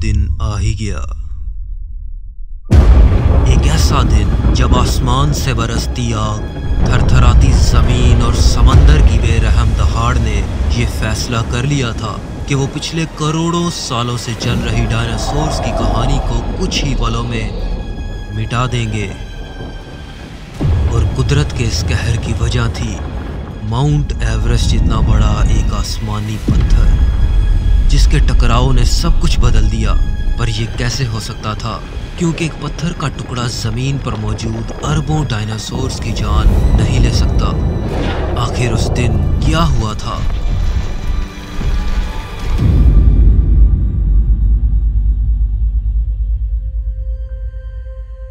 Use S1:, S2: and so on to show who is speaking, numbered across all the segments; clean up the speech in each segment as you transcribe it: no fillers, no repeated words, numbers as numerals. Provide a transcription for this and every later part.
S1: दिन आ ही गया। एक ऐसा दिन जब आसमान से बरसती आग, थरथराती जमीन और समंदर की बेरहम दहाड़ ने यह फैसला कर लिया था कि वो पिछले करोड़ों सालों से चल रही डायनासोर्स की कहानी को कुछ ही पलों में मिटा देंगे। और कुदरत के इस कहर की वजह थी माउंट एवरेस्ट जितना बड़ा एक आसमानी पत्थर, जिसके टकराव ने सब कुछ बदल दिया। पर यह कैसे हो सकता था? क्योंकि एक पत्थर का टुकड़ा जमीन पर मौजूद अरबों डायनासोर्स की जान नहीं ले सकता। आखिर उस दिन क्या हुआ था?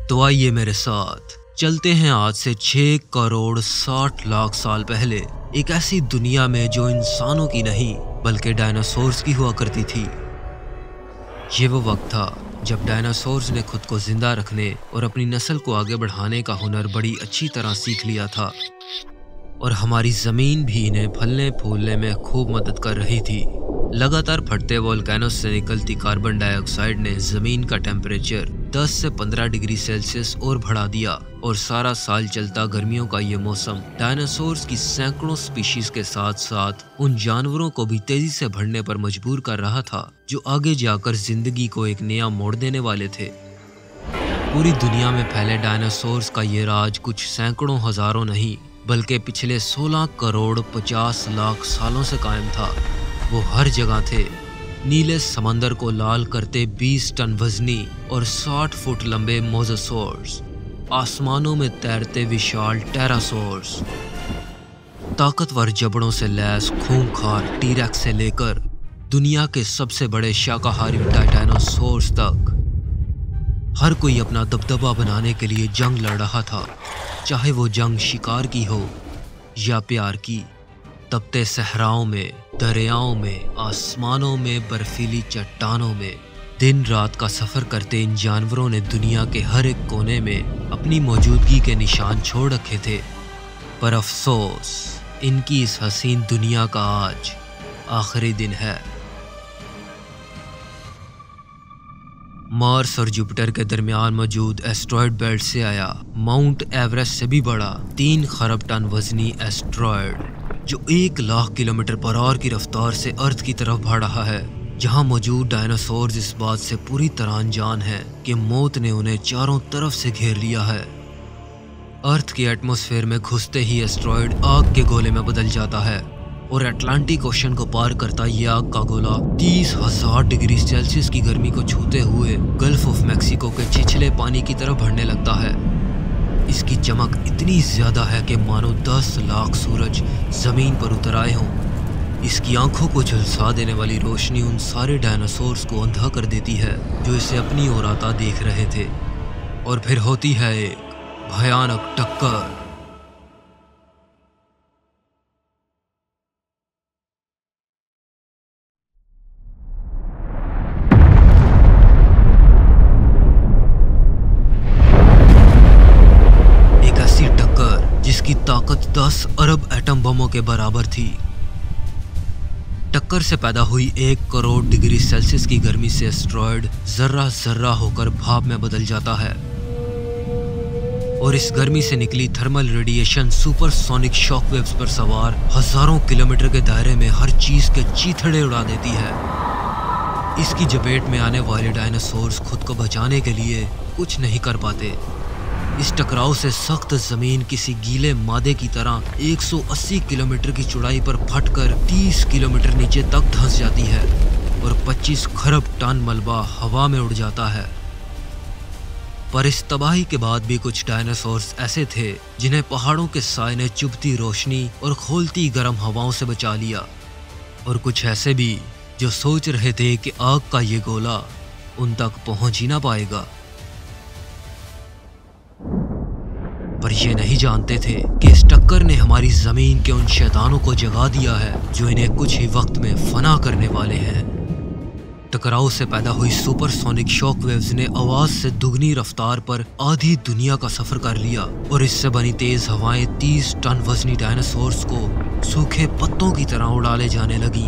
S1: तो आइए मेरे साथ चलते हैं आज से 6 करोड़ 60 लाख साल पहले एक ऐसी दुनिया में जो इंसानों की नहीं बल्कि डायनासोर्स की हुआ करती थी। ये वो वक्त था जब डायनासोर्स ने खुद को जिंदा रखने और अपनी नस्ल को आगे बढ़ाने का हुनर बड़ी अच्छी तरह सीख लिया था, और हमारी जमीन भी इन्हें फलने फूलने में खूब मदद कर रही थी। लगातार फटते वोल्केनोस से निकलती कार्बन डाइऑक्साइड ने जमीन का टेम्परेचर 10 से 15 डिग्री सेल्सियस और बढ़ा दिया, और सारा साल चलता गर्मियों का ये मौसम डायनासोर्स की सैकड़ों स्पीशीज के साथ साथ उन जानवरों को भी तेजी से बढ़ने पर मजबूर कर रहा था जो आगे जाकर जिंदगी को एक नया मोड़ देने वाले थे। पूरी दुनिया में फैले डायनासोर्स का ये राज कुछ सैकड़ों हजारों नहीं बल्कि पिछले 16 करोड़ 50 लाख सालों से कायम था। वो हर जगह थे, नीले समंदर को लाल करते 20 टन वजनी और 60 फुट लंबे मोज़ोसॉर्स, आसमानों में तैरते विशाल टेरासॉर्स, ताकतवर जबड़ों से लैस खूंखार टीरेक्स से लेकर दुनिया के सबसे बड़े शाकाहारी टाइटेनोसॉर्स तक। हर कोई अपना दबदबा बनाने के लिए जंग लड़ रहा था, चाहे वो जंग शिकार की हो या प्यार की। तपते सहराओं में, दरियाओं में, आसमानों में, बर्फीली चट्टानों में दिन रात का सफर करते इन जानवरों ने दुनिया के हर एक कोने में अपनी मौजूदगी के निशान छोड़ रखे थे। पर अफसोस, इनकी इस हसीन दुनिया का आज आखिरी दिन है। मार्स और जुपिटर के दरमियान मौजूद एस्ट्रॉयड बेल्ट से आया माउंट एवरेस्ट से भी बड़ा 3 खरब टन वजनी एस्ट्रॉयड, जो 1 लाख किलोमीटर पर आवर की रफ्तार से अर्थ की तरफ बढ़ रहा है। जहां मौजूद डायनासोर्स इस बात से पूरी तरह अनजान है कि मौत ने उन्हें चारों तरफ से घेर लिया है। अर्थ के एटमॉस्फेयर में घुसते ही एस्ट्रॉयड आग के गोले में बदल जाता है, और अटलांटिक ओशन को पार करता यह आग का गोला 30,000 डिग्री सेल्सियस की गर्मी को छूते हुए गल्फ ऑफ मैक्सिको के छिछले पानी की तरफ बढ़ने लगता है। इसकी चमक इतनी ज्यादा है कि मानो 10 लाख सूरज जमीन पर उतर आए हों। इसकी आंखों को झुलसा देने वाली रोशनी उन सारे डायनासोर्स को अंधा कर देती है जो इसे अपनी ओर आता देख रहे थे। और फिर होती है एक भयानक टक्कर। एक ऐसी टक्कर जिसकी ताकत 10 अरब एटम बमों के बराबर थी। टक्कर से पैदा हुई 1 करोड़ डिग्री सेल्सियस की गर्मी से एस्ट्रॉयड जर्रा जर्रा होकर भाप में बदल जाता है, और इस गर्मी से निकली थर्मल रेडिएशन सुपरसोनिक शॉकवेव्स पर सवार हजारों किलोमीटर के दायरे में हर चीज के चीथड़े उड़ा देती है। इसकी चपेट में आने वाले डायनासोर्स खुद को बचाने के लिए कुछ नहीं कर पाते। इस टकराव से सख्त जमीन किसी गीले मादे की तरह 180 किलोमीटर की चौड़ाई पर फटकर 30 किलोमीटर नीचे तक धंस जाती है, और 25 खरब टन मलबा हवा में उड़ जाता है। पर इस तबाही के बाद भी कुछ डायनासोर्स ऐसे थे जिन्हें पहाड़ों के साए ने चुभती रोशनी और खोलती गर्म हवाओं से बचा लिया, और कुछ ऐसे भी जो सोच रहे थे कि आग का ये गोला उन तक पहुंच ही ना पाएगा। पर ये नहीं जानते थे कि इस टक्कर ने हमारी जमीन के उन शैतानों को जगा दिया है जो इन्हें कुछ ही वक्त में फना करने वाले हैं। टकराव से पैदा हुई सुपरसोनिक शॉकवेव्स ने आवाज से दुगनी रफ्तार पर आधी दुनिया का सफर कर लिया, और इससे बनी तेज हवाएं 30 टन वजनी डायनासोर्स को सूखे पत्तों की तरह उड़ा ले जाने लगी।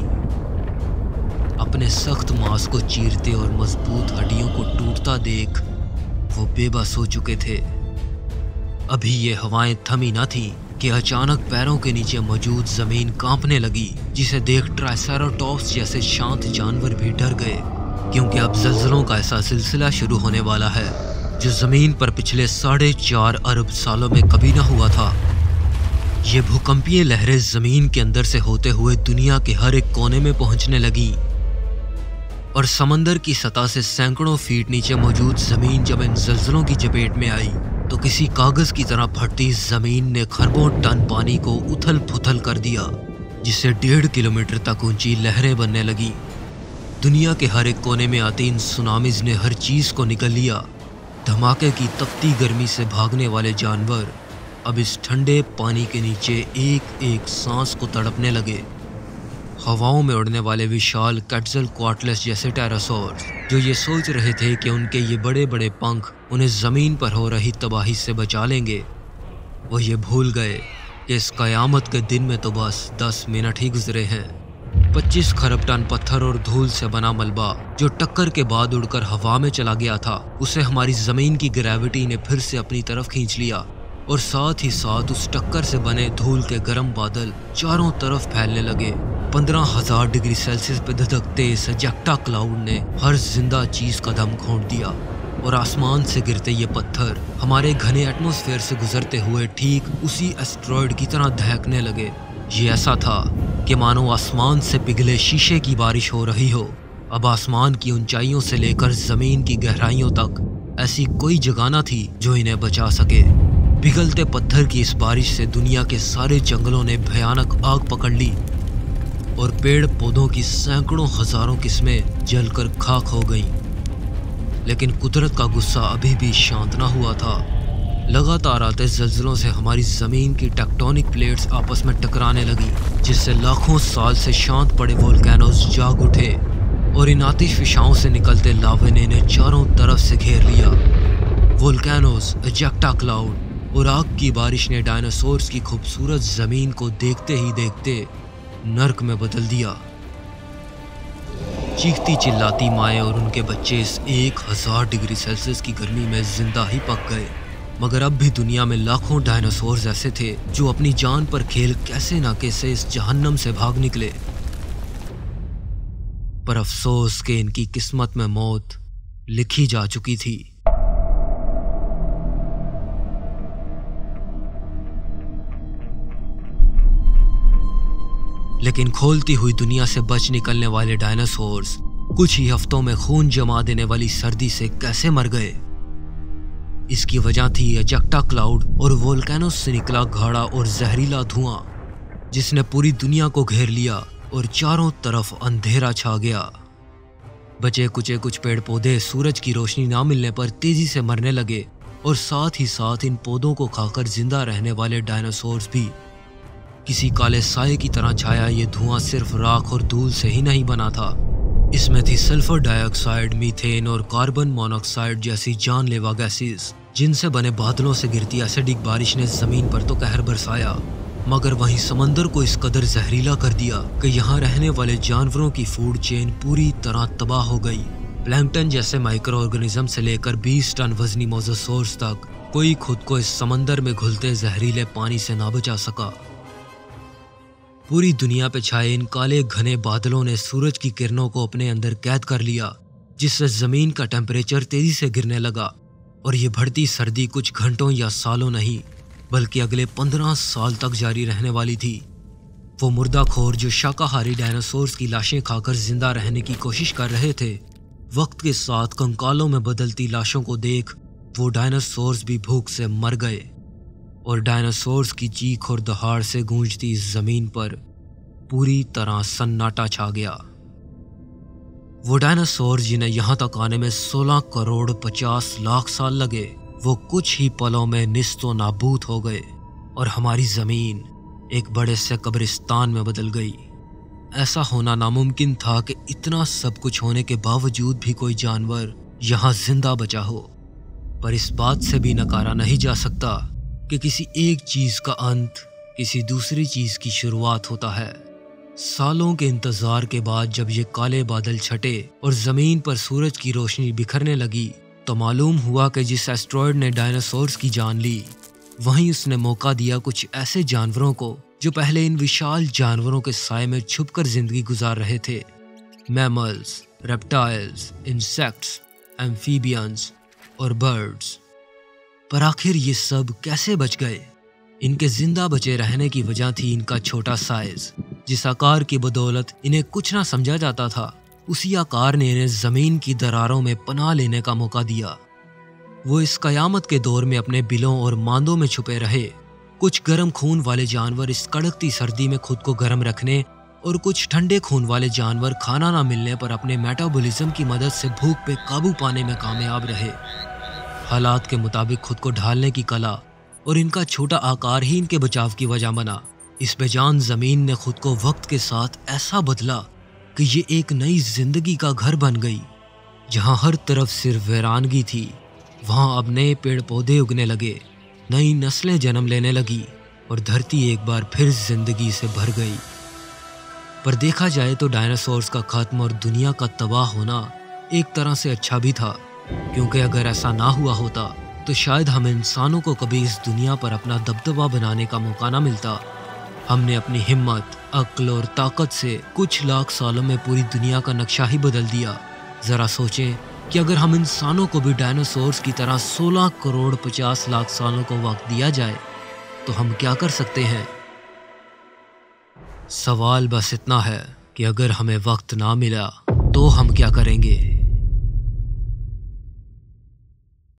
S1: अपने सख्त मांस को चीरते और मजबूत हड्डियों को टूटता देख वो बेबस हो चुके थे। अभी ये हवाएं थमी न थी कि अचानक पैरों के नीचे मौजूद जमीन कांपने लगी, जिसे देख ट्राइसेराटॉप्स जैसे शांत जानवर भी डर गए, क्योंकि अब ज़लज़लों का ऐसा सिलसिला शुरू होने वाला है जो जमीन पर पिछले 4.5 अरब सालों में कभी न हुआ था। ये भूकंपीय लहरें जमीन के अंदर से होते हुए दुनिया के हर एक कोने में पहुंचने लगी और समंदर की सतह से सैकड़ों फीट नीचे मौजूद जमीन जब इन ज़लज़लों की चपेट में आई तो किसी कागज की तरह फटती जमीन ने खरबों टन पानी को उथल पुथल कर दिया, जिससे 1.5 किलोमीटर तक ऊंची लहरें बनने लगी। दुनिया के हर एक कोने में आती इन सुनामीज ने हर चीज को निगल लिया। धमाके की तपती गर्मी से भागने वाले जानवर अब इस ठंडे पानी के नीचे एक एक सांस को तड़पने लगे। हवाओं में उड़ने वाले विशाल क्वेटज़लकोअट्लस जैसे टेरासॉर्स, जो ये सोच रहे थे कि उनके ये बड़े बड़े पंख उन्हें जमीन पर हो रही तबाही से बचा लेंगे, वो ये भूल गए कि इस कयामत के दिन में तो बस 10 मिनट ही गुजरे हैं। 25 खरब टन पत्थर और धूल से बना मलबा जो टक्कर के बाद उड़कर हवा में चला गया था, उसे हमारी जमीन की ग्रेविटी ने फिर से अपनी तरफ खींच लिया और साथ ही साथ उस टक्कर से बने धूल के गर्म बादल चारों तरफ फैलने लगे। 15,000 डिग्री सेल्सियस पे धधकते इस एजेक्टा क्लाउड ने हर जिंदा चीज का दम घोंट दिया और आसमान से गिरते ये पत्थर हमारे घने एटमॉस्फेयर से गुजरते हुए ठीक उसी एस्ट्रॉयड की तरह दहकने लगे। ये ऐसा था कि मानो आसमान से पिघले शीशे की बारिश हो रही हो। अब आसमान की ऊंचाइयों से लेकर जमीन की गहराइयों तक ऐसी कोई जगह न थी जो इन्हें बचा सके। पिघलते पत्थर की इस बारिश से दुनिया के सारे जंगलों ने भयानक आग पकड़ ली और पेड़ पौधों की सैकड़ों हजारों किस्में जलकर खाक हो गईं। लेकिन कुदरत का गुस्सा अभी भी शांत न हुआ था। लगातार आते ज़लज़लों से हमारी ज़मीन की टेक्टोनिक प्लेट्स आपस में टकराने लगी, जिससे लाखों साल से शांत पड़े वोल्केनोज जाग उठे और इन आतिशफिशाओं से निकलते लावे ने इन्हें चारों तरफ से घेर लिया। वोल्केनोज, एजेक्टा क्लाउड और आग की बारिश ने डायनासोर्स की खूबसूरत ज़मीन को देखते ही देखते नर्क में बदल दिया। चीखती चिल्लाती माएँ और उनके बच्चे इस 1000 डिग्री सेल्सियस की गर्मी में जिंदा ही पक गए। मगर अब भी दुनिया में लाखों डायनासोर्स ऐसे थे जो अपनी जान पर खेल कैसे ना कैसे इस जहन्नम से भाग निकले। पर अफसोस कि इनकी किस्मत में मौत लिखी जा चुकी थी। लेकिन खोलती हुई दुनिया से बच निकलने वाले डायनासोर्स कुछ ही हफ्तों में खून जमा देने वाली सर्दी से कैसे मर गए। इसकी वजह थी एजेक्टा क्लाउड और वोल्केनोस से निकला गाढ़ा और जहरीला धुआं, जिसने पूरी दुनिया को घेर लिया और चारों तरफ अंधेरा छा गया। बचे कुचे कुछ पेड़ पौधे सूरज की रोशनी ना मिलने पर तेजी से मरने लगे और साथ ही साथ इन पौधों को खाकर जिंदा रहने वाले डायनासोर्स भी। किसी काले साए की तरह छाया ये धुआं सिर्फ राख और धूल से ही नहीं बना था। इसमें थी सल्फर डाइऑक्साइड, मीथेन और कार्बन मोनोऑक्साइड जैसी जानलेवा गैसेस, जिनसे बने बादलों से गिरती एसिडिक बारिश ने जमीन पर तो कहर बरसाया, मगर वहीं समंदर को इस कदर जहरीला कर दिया कि यहाँ रहने वाले जानवरों की फूड चेन पूरी तरह तबाह हो गई। प्लैंकटन जैसे माइक्रो ऑर्गेनिज्म से लेकर 20 टन वजनी मोसासॉर्स तक कोई खुद को इस समंदर में घुलते जहरीले पानी से ना बचा सका। पूरी दुनिया पे छाए इन काले घने बादलों ने सूरज की किरणों को अपने अंदर कैद कर लिया, जिससे जमीन का टेम्परेचर तेजी से गिरने लगा और ये बढ़ती सर्दी कुछ घंटों या सालों नहीं बल्कि अगले 15 साल तक जारी रहने वाली थी। वो मुर्दाखोर जो शाकाहारी डायनासोर्स की लाशें खाकर जिंदा रहने की कोशिश कर रहे थे, वक्त के साथ कंकालों में बदलती लाशों को देख वो डायनासोर्स भी भूख से मर गए और डायनासोर्स की चीख और दहाड़ से गूंजती जमीन पर पूरी तरह सन्नाटा छा गया। वो डायनासोर जिन्हें यहाँ तक आने में 16 करोड़ 50 लाख साल लगे, वो कुछ ही पलों में निस्तो नाबूद हो गए और हमारी जमीन एक बड़े से कब्रिस्तान में बदल गई। ऐसा होना नामुमकिन था कि इतना सब कुछ होने के बावजूद भी कोई जानवर यहाँ जिंदा बचा हो, पर इस बात से भी नकारा नहीं जा सकता कि किसी एक चीज का अंत किसी दूसरी चीज की शुरुआत होता है। सालों के इंतजार के बाद जब ये काले बादल छटे और जमीन पर सूरज की रोशनी बिखरने लगी तो मालूम हुआ कि जिस एस्ट्रॉयड ने डायनासोर्स की जान ली, वहीं उसने मौका दिया कुछ ऐसे जानवरों को जो पहले इन विशाल जानवरों के साए में छुपकर जिंदगी गुजार रहे थे। मैमल्स, रेप्टाइल्स, इंसेक्ट्स, एम्फीबियंस और बर्ड्स। पर आखिर ये सब कैसे बच गए? इनके जिंदा बचे रहने की वजह थी इनका छोटा साइज। जिस आकार की बदौलत इन्हें कुछ ना समझा जाता था, उसी आकार ने इन्हें जमीन की दरारों में पनाह लेने का मौका दिया। वो इस कयामत के दौर में अपने बिलों और मांदों में छुपे रहे। कुछ गर्म खून वाले जानवर इस कड़कती सर्दी में खुद को गर्म रखने और कुछ ठंडे खून वाले जानवर खाना ना मिलने पर अपने मेटाबॉलिज्म की मदद से भूख पे काबू पाने में कामयाब रहे। हालात के मुताबिक खुद को ढालने की कला और इनका छोटा आकार ही इनके बचाव की वजह बना। इस बेजान जमीन ने खुद को वक्त के साथ ऐसा बदला कि ये एक नई जिंदगी का घर बन गई। जहां हर तरफ सिर्फ वीरानगी थी, वहां अब नए पेड़ पौधे उगने लगे, नई नस्लें जन्म लेने लगी और धरती एक बार फिर जिंदगी से भर गई। पर देखा जाए तो डायनासोर्स का खत्म और दुनिया का तबाह होना एक तरह से अच्छा भी था, क्योंकि अगर ऐसा ना हुआ होता तो शायद हम इंसानों को कभी इस दुनिया पर अपना दबदबा बनाने का मौका ना मिलता। हमने अपनी हिम्मत, अक्ल और ताकत से कुछ लाख सालों में पूरी दुनिया का नक्शा ही बदल दिया। जरा सोचें कि अगर हम इंसानों को भी डायनासोर्स की तरह 16 करोड़ 50 लाख सालों को वक्त दिया जाए तो हम क्या कर सकते हैं? सवाल बस इतना है कि अगर हमें वक्त ना मिला तो हम क्या करेंगे?